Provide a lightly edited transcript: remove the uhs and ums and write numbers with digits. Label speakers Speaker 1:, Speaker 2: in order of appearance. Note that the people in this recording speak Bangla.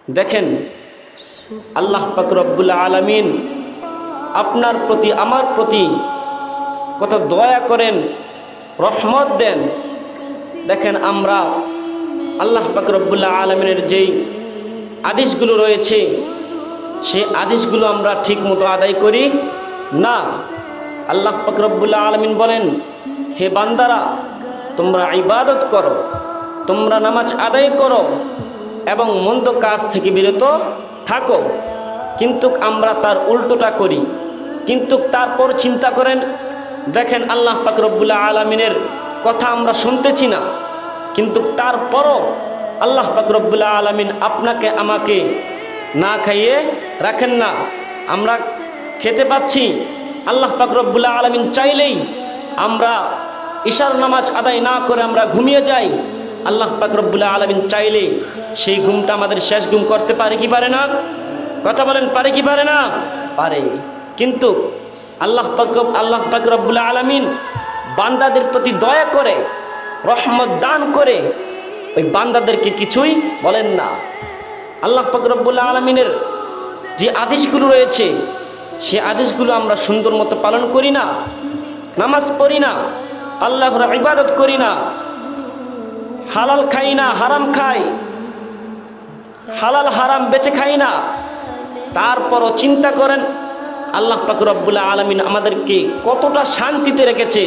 Speaker 1: দেখেন আল্লাহ পাক রব্বুল আলামিন আপনার প্রতি আমার প্রতি কত দয়া করেন, রহমত দেন। দেখেন আমরা আল্লাহ পাক রব্বুল আলামিনের যেই আদেশগুলো রয়েছে সেই আদেশগুলো আমরা ঠিক মতো আদায় করি না। আল্লাহ পাক রব্বুল আলামিন বলেন, হে বান্দারা, তোমরা ইবাদত করো, তোমরা নামাজ আদায় করো এবং মন্দ কাজ থেকে বিরত থাকো। কিন্তু আমরা তার উল্টোটা করি। কিন্তু তারপর চিন্তা করেন, দেখেন আল্লাহ পাক রব্বুল আলামিনের কথা আমরা শুনতেছি না, কিন্তু তারপরও আল্লাহ পাক রব্বুল আলামিন আপনাকে আমাকে না খাইয়ে রাখেন না। আমরা খেতে পাচ্ছি, আল্লাহ পাক রব্বুল আলামিন চাইলেই আমরা ইশার নামাজ আদায় না করে আমরা ঘুমিয়ে যাই। আল্লাহ পাক রব্বুল আলামিন চাইলে সেই ঘুমটা আমাদের শেষ ঘুম করতে পারে কি পারে না? কথা বলেন, পারে কি পারে না? পারে। কিন্তু আল্লাহ পাক রব্বুল আলামিন বান্দাদের প্রতি দয়া করে, রহমত দান করে ওই বান্দাদেরকে কিছুই বলেন না। আল্লাহ পাক রব্বুল আলামিনের যে আদেশগুলো রয়েছে সে আদেশগুলো আমরা সুন্দর মতো পালন করি না, নামাজ পড়ি না, আল্লাহর ইবাদত করি না, হালাল খাই না, হারাম খাই, হালাল হারাম বেচে খাই না। তারপরও চিন্তা করেন আল্লাহ পাক রব্বুল আলামিন আমাদেরকে কতটা শান্তিতে রেখেছে।